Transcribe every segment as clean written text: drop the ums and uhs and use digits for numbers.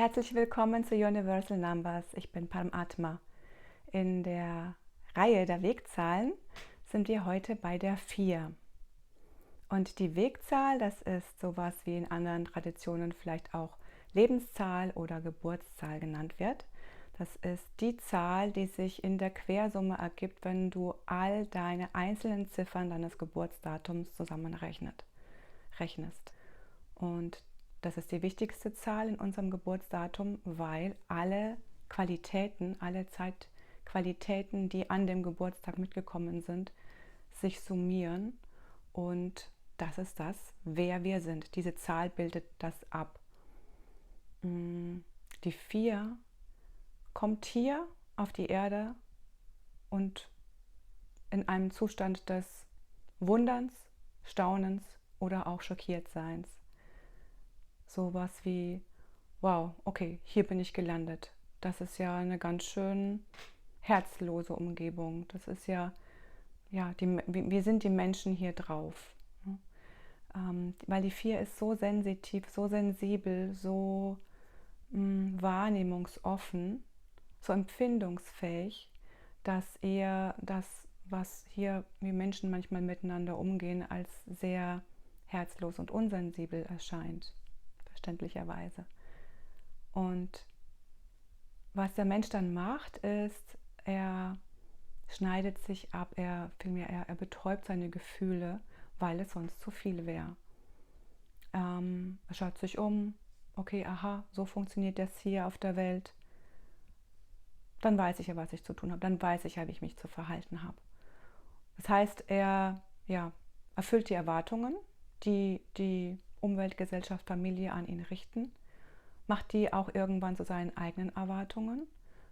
Herzlich willkommen zu Universal Numbers. Ich bin Paramatma. In der Reihe der Wegzahlen sind wir heute bei der 4. Und die Wegzahl, das ist sowas wie in anderen Traditionen vielleicht auch Lebenszahl oder Geburtszahl genannt wird. Das ist die Zahl, die sich in der Quersumme ergibt, wenn du all deine einzelnen Ziffern deines Geburtsdatums zusammenrechnest. Und das ist die wichtigste Zahl in unserem Geburtsdatum, weil alle Qualitäten, alle Zeitqualitäten, die an dem Geburtstag mitgekommen sind, sich summieren. Und das ist das, wer wir sind. Diese Zahl bildet das ab. Die 4 kommt hier auf die Erde und in einem Zustand des Wunderns, Staunens oder auch Schockiertseins. Sowas wie, wow, okay, hier bin ich gelandet. Das ist ja eine ganz schön herzlose Umgebung. Das ist ja, wir sind die Menschen hier drauf. Weil die 4 ist so sensitiv, so sensibel, so wahrnehmungsoffen, so empfindungsfähig, dass eher das, was hier wir Menschen manchmal miteinander umgehen, als sehr herzlos und unsensibel erscheint, verständlicherweise. Und was der Mensch dann macht, ist, er schneidet sich ab, er betäubt seine Gefühle, weil es sonst zu viel wäre. Er schaut sich um, okay, aha, so funktioniert das hier auf der Welt. Dann weiß ich ja, was ich zu tun habe. Dann weiß ich ja, wie ich mich zu verhalten habe. Das heißt, er erfüllt die Erwartungen, die die Umwelt, Gesellschaft, Familie an ihn richten, macht die auch irgendwann zu seinen eigenen Erwartungen,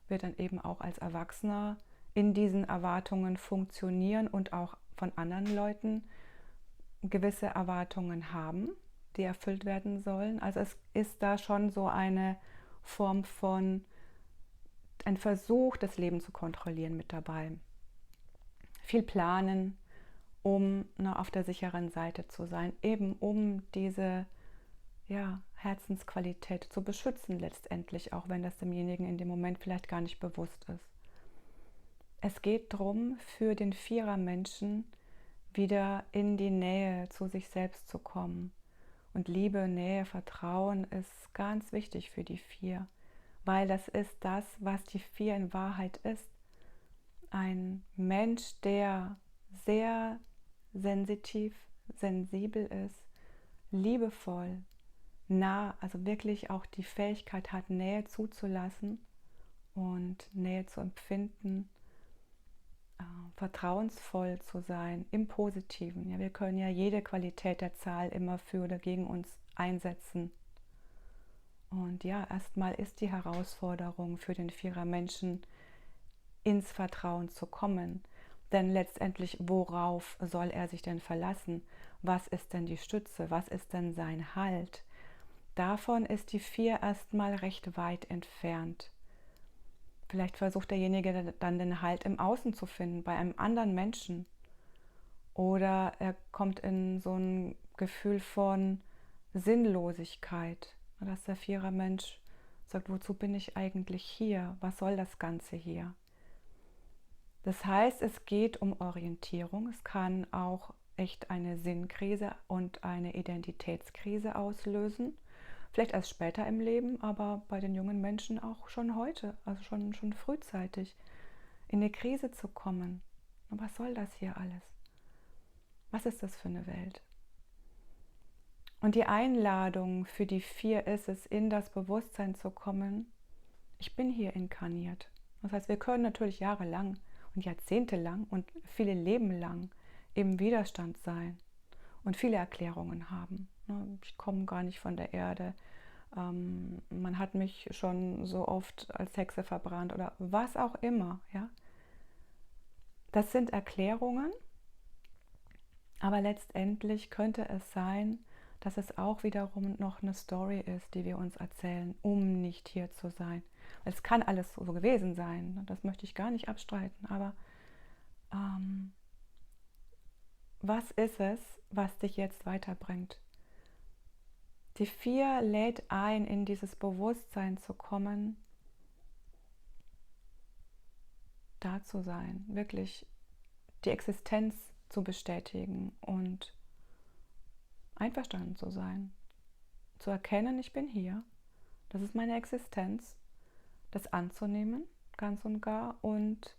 wird dann eben auch als Erwachsener in diesen Erwartungen funktionieren und auch von anderen Leuten gewisse Erwartungen haben, die erfüllt werden sollen. Also es ist da schon so eine Form von ein Versuch, das Leben zu kontrollieren mit dabei. Viel planen, um auf der sicheren Seite zu sein, eben um diese Herzensqualität zu beschützen letztendlich, auch wenn das demjenigen in dem Moment vielleicht gar nicht bewusst ist. Es geht darum, für den 4er Menschen wieder in die Nähe zu sich selbst zu kommen. Und Liebe, Nähe, Vertrauen ist ganz wichtig für die 4, weil das ist das, was die 4 in Wahrheit ist. Ein Mensch, der sehr sensitiv, sensibel ist, liebevoll, nah, also wirklich auch die Fähigkeit hat, Nähe zuzulassen und Nähe zu empfinden, vertrauensvoll zu sein, im Positiven. Ja, wir können ja jede Qualität der Zahl immer für oder gegen uns einsetzen. Und ja, erstmal ist die Herausforderung für den 4er Menschen, ins Vertrauen zu kommen. Denn letztendlich, worauf soll er sich denn verlassen? Was ist denn die Stütze? Was ist denn sein Halt? Davon ist die 4 erstmal recht weit entfernt. Vielleicht versucht derjenige dann den Halt im Außen zu finden, bei einem anderen Menschen. Oder er kommt in so ein Gefühl von Sinnlosigkeit, dass der 4er Mensch sagt, wozu bin ich eigentlich hier? Was soll das Ganze hier? Das heißt, es geht um Orientierung. Es kann auch echt eine Sinnkrise und eine Identitätskrise auslösen. Vielleicht erst später im Leben, aber bei den jungen Menschen auch schon heute, also schon frühzeitig, in eine Krise zu kommen. Und was soll das hier alles? Was ist das für eine Welt? Und die Einladung für die 4 ist es, in das Bewusstsein zu kommen, ich bin hier inkarniert. Das heißt, wir können natürlich jahrelang und jahrzehntelang und viele Leben lang im Widerstand sein und viele Erklärungen haben. Ich komme gar nicht von der Erde. Man hat mich schon so oft als Hexe verbrannt oder was auch immer. Ja? Das sind Erklärungen, aber letztendlich könnte es sein, dass es auch wiederum noch eine Story ist, die wir uns erzählen, um nicht hier zu sein. Es kann alles so gewesen sein, das möchte ich gar nicht abstreiten, aber was ist es, was dich jetzt weiterbringt? Die 4 lädt ein, in dieses Bewusstsein zu kommen, da zu sein, wirklich die Existenz zu bestätigen und einverstanden zu sein. Zu erkennen, ich bin hier, das ist meine Existenz, das anzunehmen, ganz und gar, und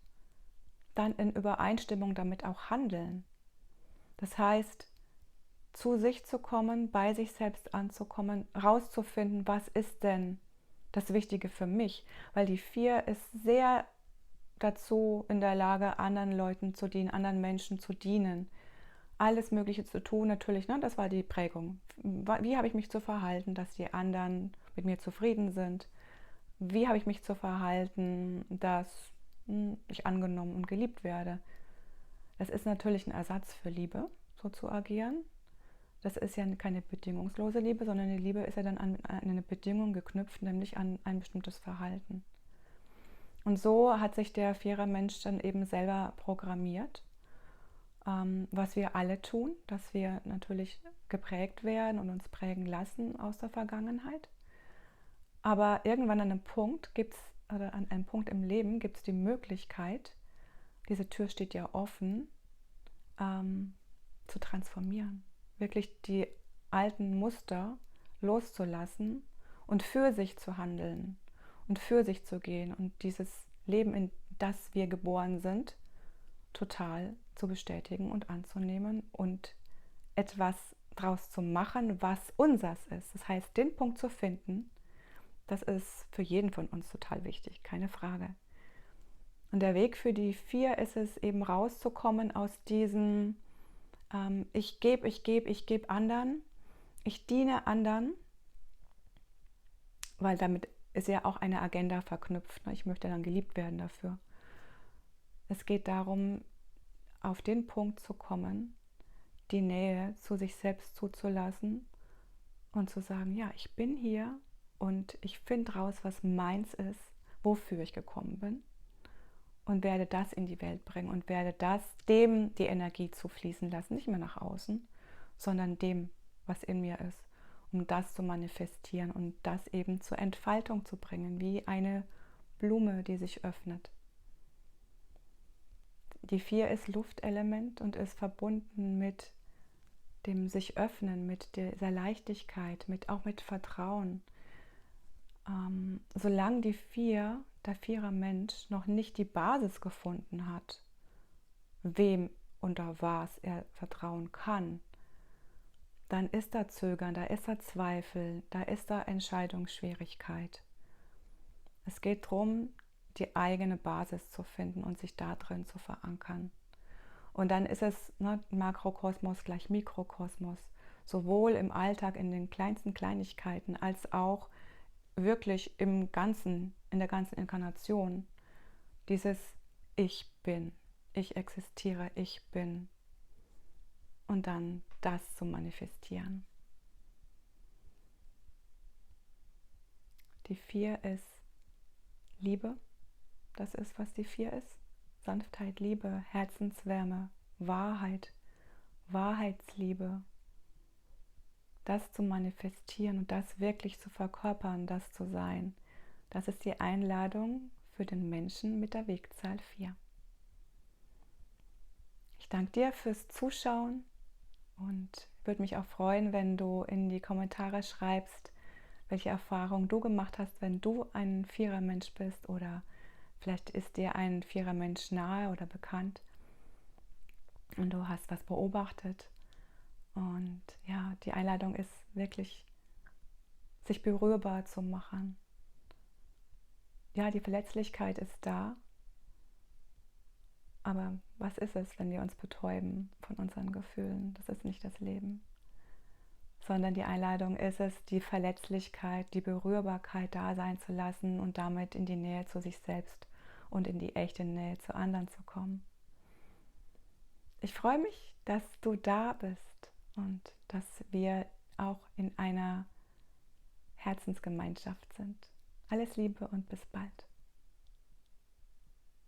dann in Übereinstimmung damit auch handeln. Das heißt, zu sich zu kommen, bei sich selbst anzukommen, rauszufinden, was ist denn das Wichtige für mich, weil die 4 ist sehr dazu in der Lage, anderen Leuten zu dienen, anderen Menschen zu dienen, alles Mögliche zu tun, natürlich, ne, das war die Prägung. Wie habe ich mich zu verhalten, dass die anderen mit mir zufrieden sind? Wie habe ich mich zu verhalten, dass ich angenommen und geliebt werde? Das ist natürlich ein Ersatz für Liebe, so zu agieren. Das ist ja keine bedingungslose Liebe, sondern die Liebe ist ja dann an eine Bedingung geknüpft, nämlich an ein bestimmtes Verhalten. Und so hat sich der 4er Mensch dann eben selber programmiert, was wir alle tun, dass wir natürlich geprägt werden und uns prägen lassen aus der Vergangenheit. Aber irgendwann an einem Punkt oder an einem Punkt im Leben gibt es die Möglichkeit, diese Tür steht ja offen, zu transformieren. Wirklich die alten Muster loszulassen und für sich zu handeln und für sich zu gehen und dieses Leben, in das wir geboren sind, total zu bestätigen und anzunehmen und etwas draus zu machen, was unseres ist. Das heißt, den Punkt zu finden, das ist für jeden von uns total wichtig, keine Frage. Und der Weg für die 4 ist es eben rauszukommen aus diesem ich gebe anderen, ich diene anderen, weil damit ist ja auch eine Agenda verknüpft. Ich möchte dann geliebt werden dafür. Es geht darum, auf den Punkt zu kommen, die Nähe zu sich selbst zuzulassen und zu sagen, ja, ich bin hier und ich finde raus, was meins ist, wofür ich gekommen bin und werde das in die Welt bringen und werde dem die Energie zufließen lassen, nicht mehr nach außen, sondern dem, was in mir ist, um das zu manifestieren und das eben zur Entfaltung zu bringen, wie eine Blume, die sich öffnet. Die 4 ist Luftelement und ist verbunden mit dem sich öffnen, mit dieser Leichtigkeit, auch mit Vertrauen. Solange der 4er Mensch, noch nicht die Basis gefunden hat, wem oder was er vertrauen kann, dann ist da Zögern, da ist da Zweifel, da ist da Entscheidungsschwierigkeit. Es geht darum, die eigene Basis zu finden und sich da drin zu verankern. Und dann ist es Makrokosmos gleich Mikrokosmos, sowohl im Alltag in den kleinsten Kleinigkeiten als auch wirklich im Ganzen, in der ganzen Inkarnation. Dieses Ich bin, ich existiere, ich bin. Und dann das zu manifestieren. Die 4 ist Liebe. Das ist, was die 4 ist. Sanftheit, Liebe, Herzenswärme, Wahrheit, Wahrheitsliebe. Das zu manifestieren und das wirklich zu verkörpern, das zu sein. Das ist die Einladung für den Menschen mit der Wegzahl 4. Ich danke dir fürs Zuschauen und würde mich auch freuen, wenn du in die Kommentare schreibst, welche Erfahrungen du gemacht hast, wenn du ein 4er Mensch bist oder vielleicht ist dir ein 4er Mensch nahe oder bekannt und du hast was beobachtet. Und ja, die Einladung ist wirklich, sich berührbar zu machen. Ja, die Verletzlichkeit ist da, aber was ist es, wenn wir uns betäuben von unseren Gefühlen? Das ist nicht das Leben. Sondern die Einladung ist es, die Verletzlichkeit, die Berührbarkeit da sein zu lassen und damit in die Nähe zu sich selbst und in die echte Nähe zu anderen zu kommen. Ich freue mich, dass du da bist und dass wir auch in einer Herzensgemeinschaft sind. Alles Liebe und bis bald.